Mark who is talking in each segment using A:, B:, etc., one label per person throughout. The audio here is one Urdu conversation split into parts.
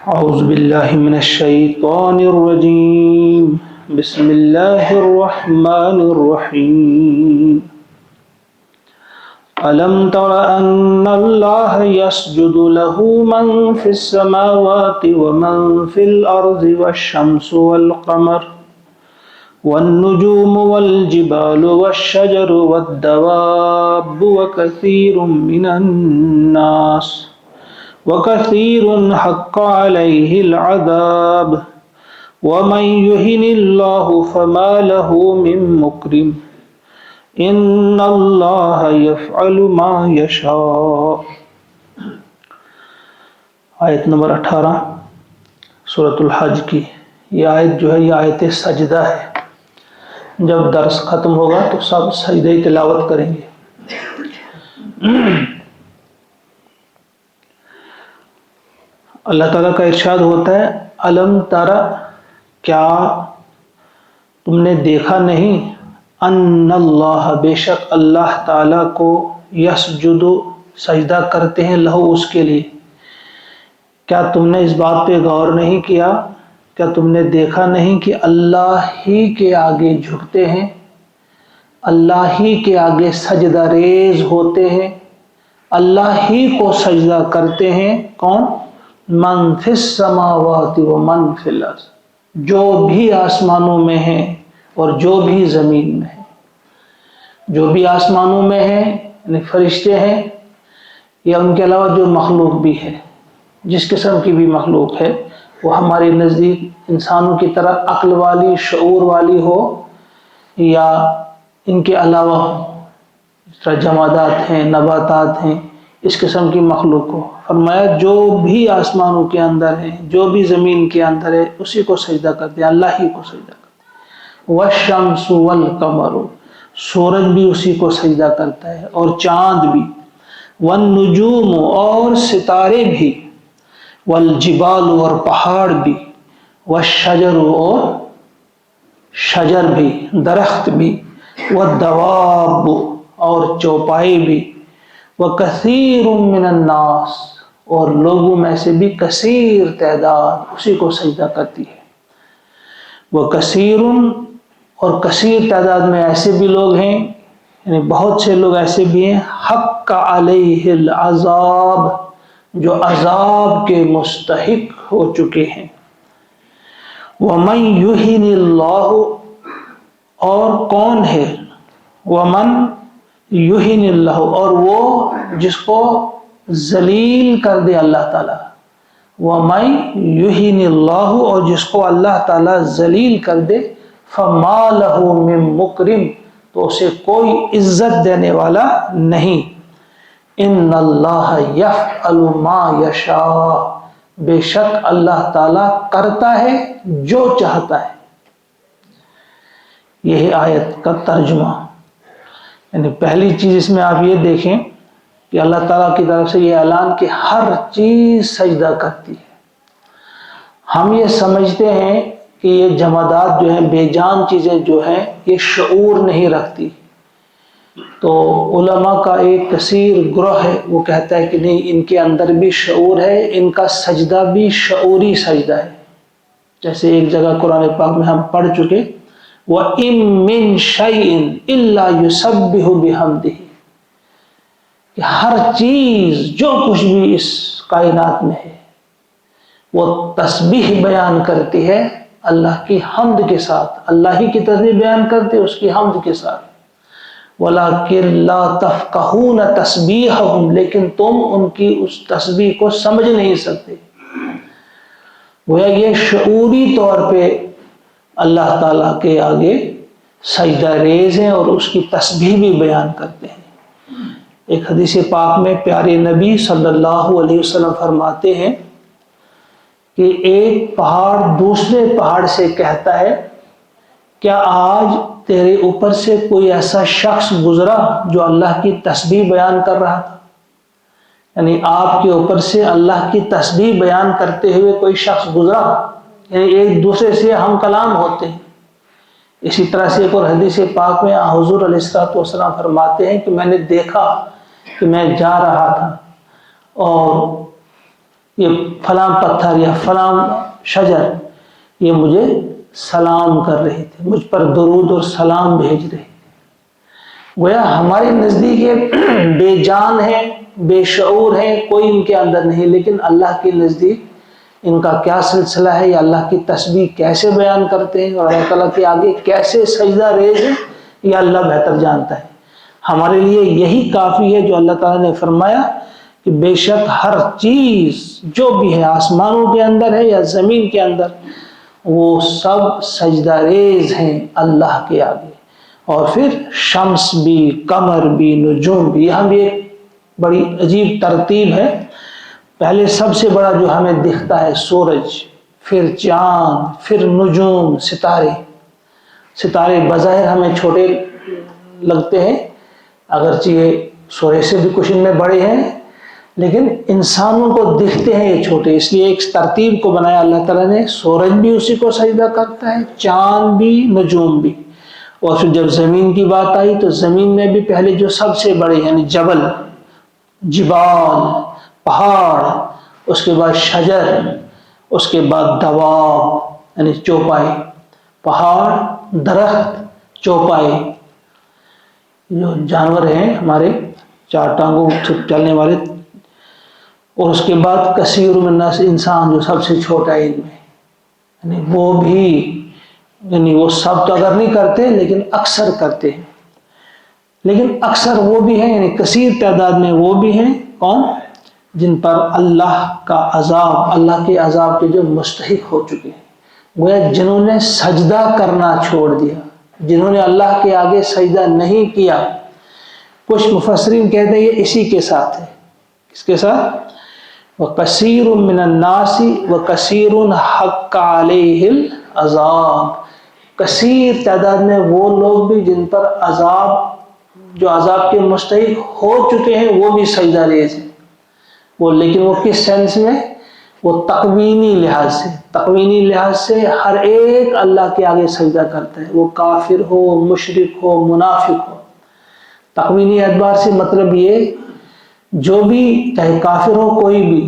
A: أعوذ بالله من الشيطان الرجيم بسم الله الرحمن الرحيم ألم تر أن الله يسجد له من في السماوات ومن في الأرض والشمس والقمر والنجوم والجبال والشجر والدواب وكثير من الناس وكثير حق عليه العذاب ومن يهن الله فما له من مكرم ان اللہ یفعل ما یشاء۔ آیت نمبر 18 سورۃ الحج کی یہ آیت جو ہے یہ آیت سجدہ ہے۔ جب درس ختم ہوگا تو سب سجدہ تلاوت کریں گے۔ اللہ تعالیٰ کا ارشاد ہوتا ہے الم ترى، کیا تم نے دیکھا نہیں، ان اللہ، بے شک اللہ تعالیٰ کو، یسجد، سجدہ کرتے ہیں، لہو، اس کے لیے۔ کیا تم نے اس بات پہ غور نہیں کیا، کیا تم نے دیکھا نہیں کہ اللہ ہی کے آگے جھکتے ہیں، اللہ ہی کے آگے سجدہ ریز ہوتے ہیں، اللہ ہی کو سجدہ کرتے ہیں۔ کون؟ من فی السماوات و من فی الارض، جو بھی آسمانوں میں ہیں اور جو بھی زمین میں ہیں۔ جو بھی آسمانوں میں ہیں یعنی فرشتے ہیں، یا ان کے علاوہ جو مخلوق بھی ہے، جس قسم کی بھی مخلوق ہے، وہ ہمارے نزدیک انسانوں کی طرح عقل والی، شعور والی ہو، یا ان کے علاوہ جس طرح جمادات ہیں، نباتات ہیں، اس قسم کی مخلوق کو فرمایا جو بھی آسمانوں کے اندر ہے، جو بھی زمین کے اندر ہے، اسی کو سجدہ کرتے ہیں، اللہ ہی کو سجدہ کرتے ہیں۔ والشمس والقمر، سورج بھی اسی کو سجدہ کرتا ہے اور چاند بھی، والنجوم، اور ستارے بھی، والجبال، اور پہاڑ بھی، والشجر، اور شجر بھی، درخت بھی، والدواب، اور چوپائے بھی، وَكَثِيرٌ مِّنَ النَّاسِ، اور لوگوں میں سے بھی کثیر تعداد اسی کو سجدہ کرتی ہے۔ وَكَثِيرٌ، اور کثیر تعداد میں ایسے بھی لوگ ہیں، یعنی بہت سے لوگ ایسے بھی ہیں، حق علیہ العذاب، جو عذاب کے مستحق ہو چکے ہیں۔ وَمَن يُهِنِ اللَّهُ، اور کون ہے، وَمَن یہن اللہ، اور وہ جس کو ذلیل کر دے اللہ تعالیٰ، وَمَن یہن اللہ، اور جس کو اللہ تعالیٰ ذلیل کر دے، فَمَا لَهُ مِن مُکرم، تو اسے کوئی عزت دینے والا نہیں۔ ان اللہ یفعل ما یشاء، بے شک اللہ تعالیٰ کرتا ہے جو چاہتا ہے۔ یہ ہے آیت کا ترجمہ۔ یعنی پہلی چیز اس میں آپ یہ دیکھیں کہ اللہ تعالیٰ کی طرف سے یہ اعلان کہ ہر چیز سجدہ کرتی ہے۔ ہم یہ سمجھتے ہیں کہ یہ جمادات جو ہیں، بے جان چیزیں جو ہیں، یہ شعور نہیں رکھتی، تو علماء کا ایک کثیر گروہ ہے وہ کہتا ہے کہ نہیں، ان کے اندر بھی شعور ہے، ان کا سجدہ بھی شعوری سجدہ ہے۔ جیسے ایک جگہ قرآن پاک میں ہم پڑھ چکے، وَإِن مِّن شَيْءٍ إِلَّا يُسَبِّحُ بِحَمْدِهِ، کہ ہر چیز جو کچھ بھی اس کائنات میں ہے وہ تسبیح بیان کرتی ہے اللہ کی حمد کے ساتھ، اللہ ہی کی تسبیح بیان کرتی ہے اس کی حمد کے ساتھ۔ وَلَٰكِن لَّا تَفْقَهُونَ تَسْبِيحَهُمْ، لیکن تم ان کی اس تسبیح کو سمجھ نہیں سکتے۔ گویا یہ شعوری طور پہ اللہ تعالیٰ کے آگے سجدہ ریز ہیں اور اس کی تسبیح بھی بیان کرتے ہیں۔ ایک حدیث پاک میں پیارے نبی صلی اللہ علیہ وسلم فرماتے ہیں کہ ایک پہاڑ دوسرے پہاڑ سے کہتا ہے کیا آج تیرے اوپر سے کوئی ایسا شخص گزرا جو اللہ کی تسبیح بیان کر رہا تھا؟ یعنی آپ کے اوپر سے اللہ کی تسبیح بیان کرتے ہوئے کوئی شخص گزرا، یعنی ایک دوسرے سے ہم کلام ہوتے ہیں۔ اسی طرح سے ایک اور حدیث پاک میں حضور علیہ السلام فرماتے ہیں کہ میں نے دیکھا کہ میں جا رہا تھا اور یہ فلاں پتھر یا فلاں شجر یہ مجھے سلام کر رہے تھے، مجھ پر درود اور سلام بھیج رہے تھے۔ گویا ہمارے نزدیک یہ بے جان ہیں، بے شعور ہیں، کوئی ان کے اندر نہیں، لیکن اللہ کے نزدیک ان کا کیا سلسلہ ہے، یا اللہ کی تسبیح کیسے بیان کرتے ہیں اور اللہ تعالیٰ کے آگے کیسے سجدہ ریز ہیں، یہ اللہ بہتر جانتا ہے۔ ہمارے لیے یہی کافی ہے جو اللہ تعالیٰ نے فرمایا کہ بے شک ہر چیز جو بھی ہے آسمانوں کے اندر ہے یا زمین کے اندر، وہ سب سجدہ ریز ہیں اللہ کے آگے۔ اور پھر شمس بھی، قمر بھی، نجوم بھی، یہاں بھی ایک بڑی عجیب ترتیب ہے۔ پہلے سب سے بڑا جو ہمیں دکھتا ہے سورج، پھر چاند، پھر نجوم، ستارے۔ ستارے بظاہر ہمیں چھوٹے لگتے ہیں، اگرچہ یہ سورج سے بھی کچھ ان میں بڑے ہیں، لیکن انسانوں کو دکھتے ہیں یہ چھوٹے، اس لیے ایک ترتیب کو بنایا اللہ تعالیٰ نے۔ سورج بھی اسی کو سجدہ کرتا ہے، چاند بھی، نجوم بھی۔ اور پھر جب زمین کی بات آئی تو زمین میں بھی پہلے جو سب سے بڑے یعنی جبل، جبال، پہاڑ، اس کے بعد شجر، اس کے بعد دواب یعنی چوپائے، پہاڑ، درخت، چوپائے، جو جانور ہیں ہمارے چار ٹانگوں سے چلنے والے، اور اس کے بعد کثیر من الناس، انسان جو سب سے چھوٹا ہے ان میں، یعنی وہ بھی، یعنی وہ سب تو اگر نہیں کرتے لیکن اکثر کرتے ہیں، لیکن اکثر وہ بھی ہیں یعنی کثیر تعداد میں وہ بھی ہیں کون؟ جن پر اللہ کا عذاب، اللہ کے عذاب کے جو مستحق ہو چکے ہیں، گویا جنہوں نے سجدہ کرنا چھوڑ دیا، جنہوں نے اللہ کے آگے سجدہ نہیں کیا۔ کچھ مفسرین کہتے ہیں یہ اسی کے ساتھ ہے، اس کے ساتھ وَكَثِيرٌ مِّنَ النَّاسِ وَكَثِيرٌ حَقَّ عَلَيْهِ الْعَذَابُ، کثیر تعداد میں وہ لوگ بھی جن پر عذاب، جو عذاب کے مستحق ہو چکے ہیں، وہ بھی سجدہ ریز ہیں۔ وہ لیکن وہ کس سینس میں؟ وہ تقوینی لحاظ سے، تقوینی لحاظ سے ہر ایک اللہ کے آگے سجدہ کرتا ہے، وہ کافر ہو، مشرک ہو، منافق ہو۔ تقوینی اعتبار سے مطلب یہ جو بھی چاہے کافر ہو کوئی بھی،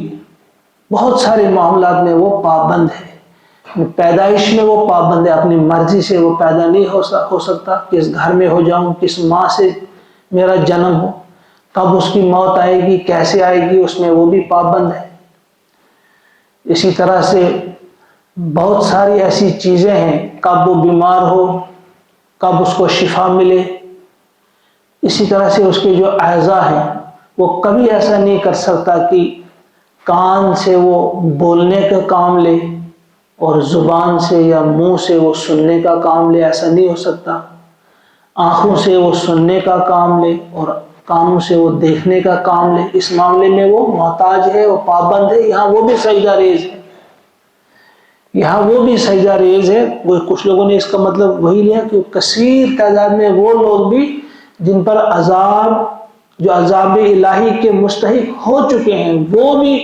A: بہت سارے معاملات میں وہ پابند ہے، پیدائش میں وہ پابند ہے، اپنی مرضی سے وہ پیدا نہیں ہو سکتا، کس گھر میں ہو جاؤں، کس ماں سے میرا جنم ہو، کب اس کی موت آئے گی، کیسے آئے گی، اس میں وہ بھی پابند ہے۔ اسی طرح سے بہت ساری ایسی چیزیں ہیں، کب وہ بیمار ہو، کب اس کو شفا ملے۔ اسی طرح سے اس کے جو اعضاء ہیں وہ کبھی ایسا نہیں کر سکتا کہ کان سے وہ بولنے کا کام لے اور زبان سے یا منہ سے وہ سننے کا کام لے، ایسا نہیں ہو سکتا۔ آنکھوں سے وہ سننے کا کام لے اور کانوں سے وہ دیکھنے کا کام لے، اس معاملے میں وہ محتاج ہے، وہ پابند ہے۔ یہاں وہ بھی سجدہ ریز ہے، یہاں وہ بھی سجدہ ریز ہے۔ وہ کچھ لوگوں نے اس کا مطلب وہی لیا کہ کثیر تعداد میں وہ لوگ بھی جن پر عذاب، جو عذاب الہی کے مستحق ہو چکے ہیں، وہ بھی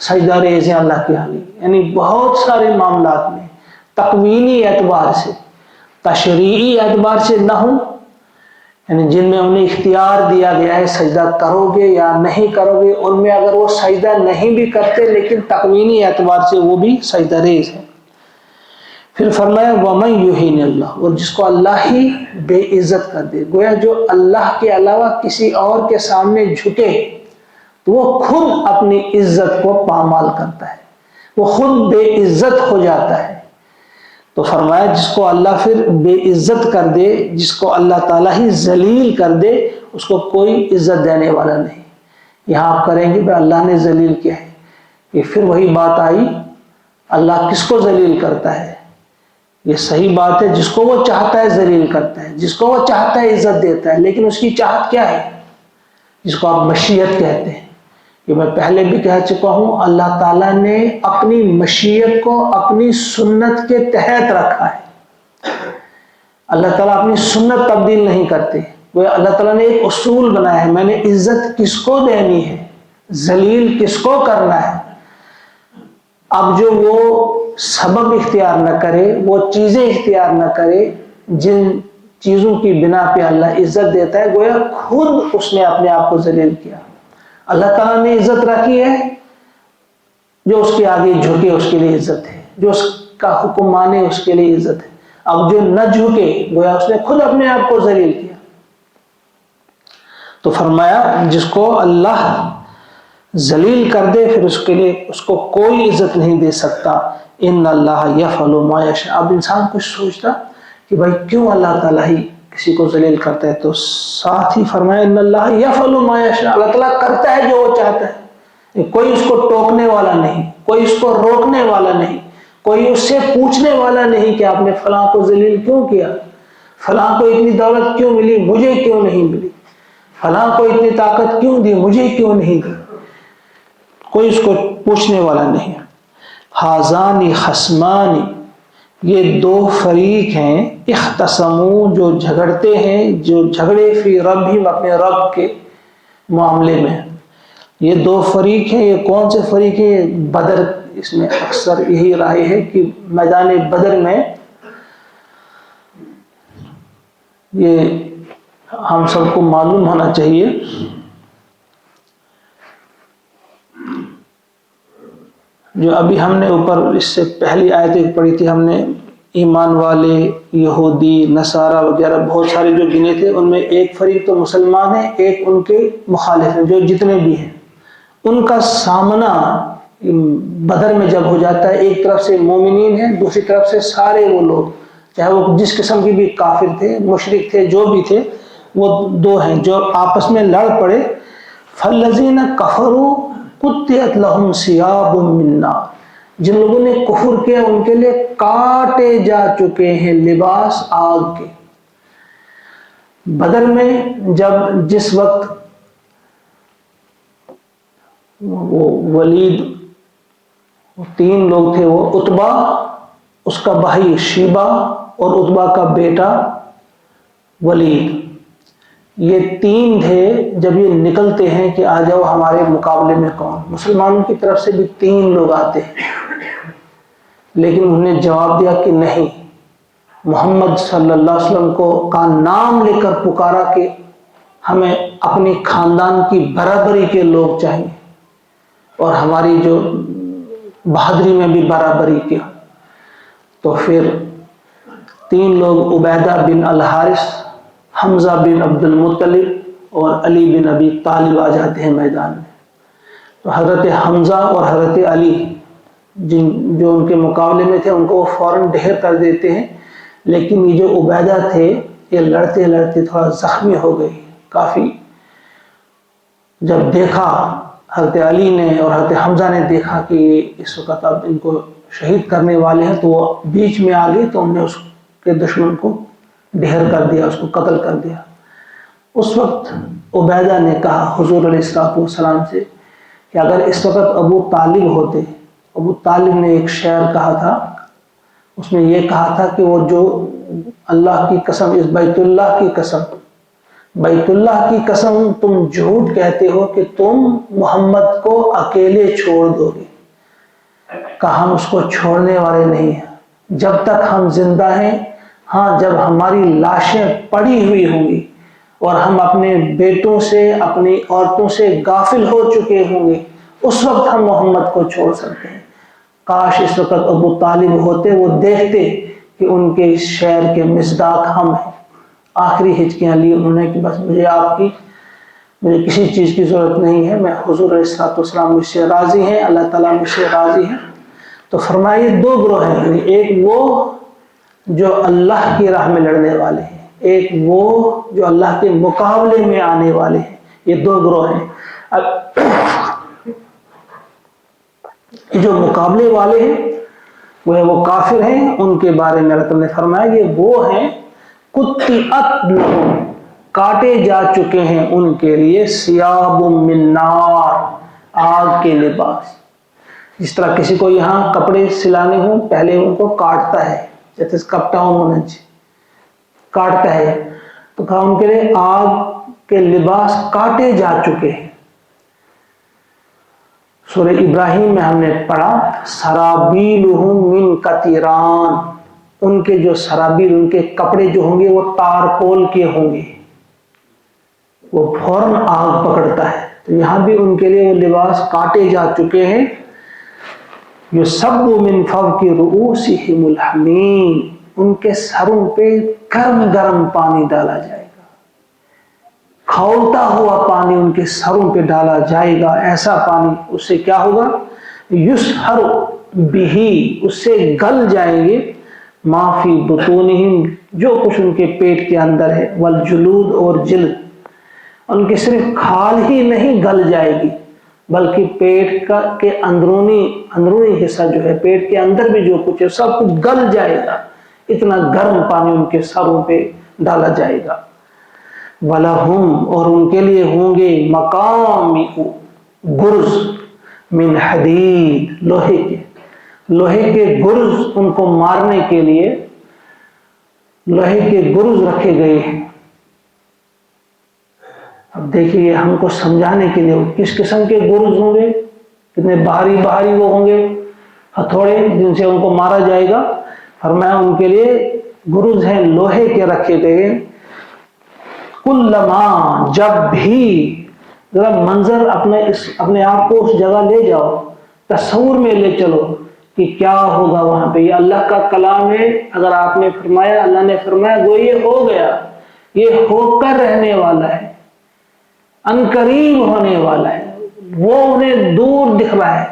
A: سجدہ ریز ہیں اللہ کے آگے۔ یعنی بہت سارے معاملات میں تقوینی اعتبار سے، تشریعی اعتبار سے نہ ہوں، یعنی جن میں انہیں اختیار دیا گیا ہے سجدہ کرو گے یا نہیں کرو گے، ان میں اگر وہ سجدہ نہیں بھی کرتے لیکن تقوینی اعتبار سے وہ بھی سجدہ ریز ہے۔ پھر فرمایا وَمَن يُهِنِ اللَّهُ، اور جس کو اللہ ہی بے عزت کر دے، گویا جو اللہ کے علاوہ کسی اور کے سامنے جھکے تو وہ خود اپنی عزت کو پامال کرتا ہے، وہ خود بے عزت ہو جاتا ہے۔ تو فرمایا جس کو اللہ پھر بے عزت کر دے، جس کو اللہ تعالیٰ ہی ذلیل کر دے، اس کو کوئی عزت دینے والا نہیں۔ یہاں آپ کریں گے کہ اللہ نے ذلیل کیا ہے، یہ پھر وہی بات آئی، اللہ کس کو ذلیل کرتا ہے؟ یہ صحیح بات ہے، جس کو وہ چاہتا ہے ذلیل کرتا ہے، جس کو وہ چاہتا ہے عزت دیتا ہے، لیکن اس کی چاہت کیا ہے؟ جس کو آپ مشیت کہتے ہیں۔ یہ میں پہلے بھی کہہ چکا ہوں، اللہ تعالیٰ نے اپنی مشیت کو اپنی سنت کے تحت رکھا ہے۔ اللہ تعالیٰ اپنی سنت تبدیل نہیں کرتے، وہ اللہ تعالیٰ نے ایک اصول بنایا ہے، میں نے عزت کس کو دینی ہے، ذلیل کس کو کرنا ہے۔ اب جو وہ سبب اختیار نہ کرے، وہ چیزیں اختیار نہ کرے جن چیزوں کی بنا پہ اللہ عزت دیتا ہے، گویا خود اس نے اپنے آپ کو ذلیل کیا۔ اللہ تعالیٰ نے عزت رکھی ہے، جو اس کے آگے جھکے اس کے لیے عزت ہے، جو اس کا حکم مانے اس کے لیے عزت ہے۔ اب جو نہ جھکے گویا اس نے خود اپنے آپ کو ذلیل کیا۔ تو فرمایا جس کو اللہ ذلیل کر دے پھر اس کے لیے اس کو کوئی عزت نہیں دے سکتا۔ ان اللہ یفعل ما یشاء۔ اب انسان کچھ سوچتا کہ بھائی کیوں اللہ تعالیٰ ہی کسی کو ذلیل کرتا ہے، تو ساتھ ہی فرمایا ان اللہ یفعل ما یشاء، اللہ تعالیٰ کرتا ہے جو وہ چاہتا ہے، کوئی اس کو ٹوکنے والا نہیں، کوئی اس کو روکنے والا نہیں، کوئی اس سے پوچھنے والا نہیں کہ آپ نے فلاں کو ذلیل کیوں کیا، فلاں کو اتنی دولت کیوں ملی مجھے کیوں نہیں ملی، فلاں کو اتنی طاقت کیوں دی مجھے کیوں نہیں دی، کوئی اس کو پوچھنے والا نہیں۔ ہازانی خصمانی، یہ دو فریق ہیں، اختصموا جو جھگڑتے ہیں، جو جھگڑے فی ربہم اپنے رب کے معاملے میں۔ یہ دو فریق ہیں، یہ کون سے فریق ہیں؟ بدر، اس میں اکثر یہی رائے ہے کہ میدان بدر میں یہ ہم سب کو معلوم ہونا چاہیے جو ابھی ہم نے اوپر اس سے پہلی آیتیں پڑھی تھی، ہم نے ایمان والے یہودی نصارہ وغیرہ بہت سارے جو گنے تھے، ان میں ایک فریق تو مسلمان ہیں، ایک ان کے مخالف ہیں، جو جتنے بھی ہیں ان کا سامنا بدر میں جب ہو جاتا ہے، ایک طرف سے مومنین ہیں، دوسری طرف سے سارے وہ لوگ چاہے وہ جس قسم کی بھی کافر تھے، مشرک تھے، جو بھی تھے، وہ دو ہیں جو آپس میں لڑ پڑے۔ فالذین کفروا قطعت لہم ثیاب من نار، جن لوگوں نے کفر کیا ان کے لیے کاٹے جا چکے ہیں لباس آگ کے۔ بدر میں جس وقت وہ ولید، تین لوگ تھے، وہ عتبہ، اس کا بھائی شیبہ اور عتبہ کا بیٹا ولید، یہ تین تھے۔ جب یہ نکلتے ہیں کہ آ جاؤ ہمارے مقابلے میں کون، مسلمانوں کی طرف سے بھی تین لوگ آتے ہیں، لیکن انہوں نے جواب دیا کہ نہیں، محمد صلی اللہ علیہ وسلم کا نام لے کر پکارا کہ ہمیں اپنی خاندان کی برابری کے لوگ چاہیے اور ہماری جو بہادری میں بھی برابری کے۔ تو پھر تین لوگ عبیدہ بن الحارث، حمزہ بن عبد المطلب اور علی بن ابی طالب آ جاتے ہیں میدان میں۔ تو حضرت حمزہ اور حضرت علی جو ان کے مقابلے میں تھے ان کو وہ فوراً ڈھیر کر دیتے ہیں، لیکن یہ جو عبیدہ تھے یہ لڑتے لڑتے تھوڑا زخمی ہو گئی کافی۔ جب دیکھا حضرت علی نے اور حضرت حمزہ نے دیکھا کہ اس وقت اب ان کو شہید کرنے والے ہیں، تو وہ بیچ میں آ گئے، تو انہوں نے اس کے دشمن کو ڈھیر کر دیا، اس کو قتل کر دیا۔ اس وقت عبیدہ نے کہا حضور علیہ السلام سے کہ اگر اس وقت ابو طالب ہوتے، ابو طالب نے ایک شعر کہا تھا، اس میں یہ کہا تھا کہ وہ جو اللہ کی قسم، اس بیت اللہ کی قسم، بیت اللہ کی قسم تم جھوٹ کہتے ہو کہ تم محمد کو اکیلے چھوڑ دو گے۔ کہا ہم اس کو چھوڑنے والے نہیں ہیں جب تک ہم زندہ ہیں، ہاں جب ہماری لاشیں پڑی ہوئی ہوں گی اور ہم اپنے بیٹوں سے اپنی عورتوں سے غافل ہو چکے ہوں گے، اس وقت ہم محمد کو چھوڑ سکتے ہیں۔ کاش اس وقت ابو طالب ہوتے، وہ دیکھتے کہ ان کے اس شعر کے مصداق ہم ہیں۔ آخری ہچکیاں لی انہوں نے کہ بس مجھے کسی چیز کی ضرورت نہیں ہے، میں حضور علیہ السلام مجھ سے راضی ہیں، اللہ تعالیٰ مجھ سے راضی ہیں۔ تو فرمائیے دو گروہ ہیں، ایک وہ جو اللہ کی راہ میں لڑنے والے ہیں، ایک وہ جو اللہ کے مقابلے میں آنے والے ہیں، یہ دو گروہ ہیں۔ اب جو مقابلے والے ہیں وہ کافر ہیں، ان کے بارے میں اللہ تعالیٰ نے فرمایا یہ وہ ہیں قطعت لہم، کاٹے جا چکے ہیں ان کے لیے ثیاب من نار، آگ کے لباس۔ جس طرح کسی کو یہاں کپڑے سلانے ہوں پہلے ان کو کاٹتا ہے، جیسے کپٹا ہونا چاہیے، کاٹتا ہے، تو کہا ان کے لیے آگ کے لباس کاٹے جا چکے ہیں۔ سورہ ابراہیم میں ہم نے پڑھا سرابیلہم من قطران، ان کے جو سرابیل، ان کے کپڑے جو ہوں گے وہ تارکول کے ہوں گے، وہ فوراً آگ پکڑتا ہے۔ تو یہاں بھی ان کے لیے وہ لباس کاٹے جا چکے ہیں۔ یصب من فوق رؤوسہم الحمیم، ان کے سروں پہ گرم گرم پانی ڈالا جائے گا، کھولتا ہوا پانی ان کے سروں پہ ڈالا جائے گا، ایسا پانی، اس سے کیا ہوگا؟ یسحر بہ، اس سے گل جائیں گے، ما فی بطونہم، جو کچھ ان کے پیٹ کے اندر ہے، والجلود، اور جلد، ان کی صرف کھال ہی نہیں گل جائے گی بلکہ پیٹ کے اندرونی حصہ جو ہے، پیٹ کے اندر بھی جو کچھ ہے سب کچھ گل جائے گا، اتنا گرم پانی ان کے سروں پہ ڈالا جائے گا۔ وَلَهُمْ، اور ان کے لیے ہوں گے، مقامع، گرز، من حدید، لوہے کے گرز، ان کو مارنے کے لیے لوہے کے گرز رکھے گئے ہیں۔ اب دیکھیے ہم کو سمجھانے کے لیے کس قسم کے گرز ہوں گے، کتنے بھاری وہ ہوں گے، ہتھوڑے جن سے ان کو مارا جائے گا۔ فرمایا ان کے لیے گرز ہیں، لوہے کے رکھے گئے۔ کلما، جب بھی، ذرا منظر اپنے آپ کو اس جگہ لے جاؤ، تصور میں لے چلو کہ کیا ہوگا وہاں پہ۔ یہ اللہ کا کلام ہے، اگر آپ نے فرمایا، اللہ نے فرمایا، وہ یہ ہو گیا، یہ ہو کر رہنے والا ہے، عنقریب ہونے والا ہے، وہ انہیں دور دکھ رہا ہے۔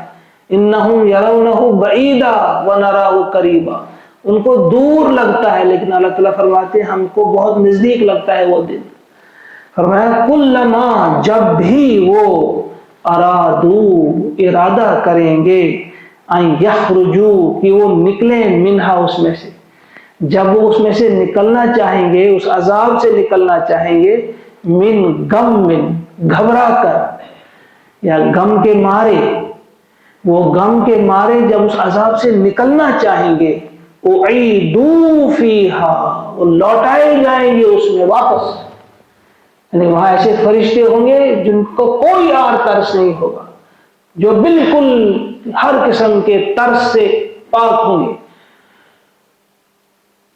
A: انہم یرونہ بعیدا ونراہ قریبا، ان کو دور لگتا ہے لیکن اللہ تعالیٰ فرماتے ہیں ہم کو بہت نزدیک لگتا ہے وہ دن۔ فرمایا کلما، جب بھی وہ، ارادو، ارادہ کریں گے، ان یخرجو، کہ وہ نکلیں، منہا، اس میں سے، جب وہ اس میں سے نکلنا چاہیں گے، اس عذاب سے نکلنا چاہیں گے، من غم، گھبرا کر یا غم کے مارے، وہ غم کے مارے جب اس عذاب سے نکلنا چاہیں گے، اعیدوا فیہا، وہ لوٹائے جائیں گے اس میں واپس، یعنی وہاں ایسے فرشتے ہوں گے جن کو کوئی آر ترس نہیں ہوگا، جو بالکل ہر قسم کے ترس سے پاک ہوں گے،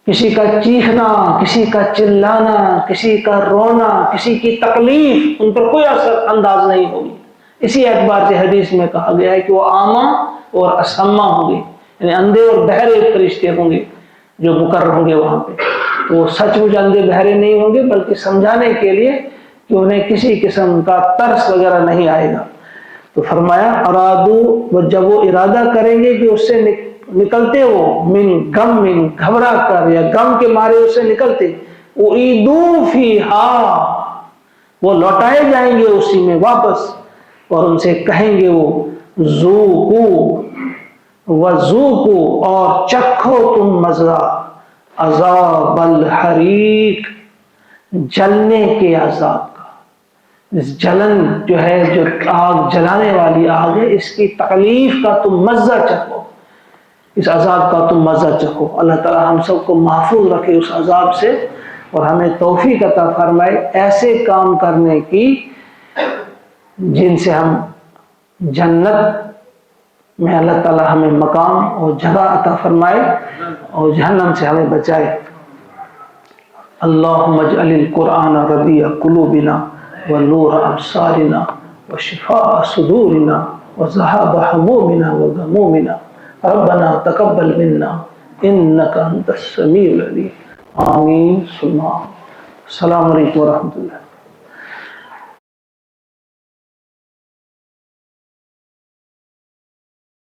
A: کسی کا چیخنا، کسی کا چلانا، کسی کا رونا، کسی کی تکلیف ان پر کوئی اثر انداز نہیں ہوگی۔ اسی اعتبار سے حدیث میں کہا گیا ہے کہ وہ اعمیٰ اور اسمہ ہوں گے، یعنی اندھے اور بہرے فرشتے ہوں گے جو مقرر ہوں گے وہاں پہ۔ تو وہ سچ مچ اندھے بہرے نہیں ہوں گے بلکہ سمجھانے کے لیے کہ انہیں کسی قسم کا ترس وغیرہ نہیں آئے گا۔ تو فرمایا ارادو، جب وہ ارادہ کریں گے کہ اس سے نکلتے وہ، من غم، من گھبرا کر یا غم کے مارے اس سے نکلتے، اعیدوا فیہا، وہ لوٹائے جائیں گے اسی میں واپس، اور ان سے کہیں گے وہ، ذوقوا، وذوقوا، اور چکھو تم مزہ، عذاب الحریق، جلنے کے عذاب کا۔ اس جلن جو ہے، جو آگ جلانے والی آگ ہے، اس کی تکلیف کا تم مزہ چکھو، اس عذاب کا تم مزہ چکھو۔ اللہ تعالی ہم سب کو محفوظ رکھے اس عذاب سے، اور ہمیں توفیق عطا فرمائے ایسے کام کرنے کی جن سے ہم جنت میں اللہ تعالی ہمیں مقام اور جگہ عطا فرمائے اور جہنم سے ہمیں بچائے۔ اللہم اجعل القرآن ربیع قلوبنا ونور ابصارنا وشفاء صدورنا وذهاب همومنا وغمومنا ربنا تقبل منا انك انت السميع العليم آمین ثم آمین۔ السلام علیکم ورحمۃ اللہ۔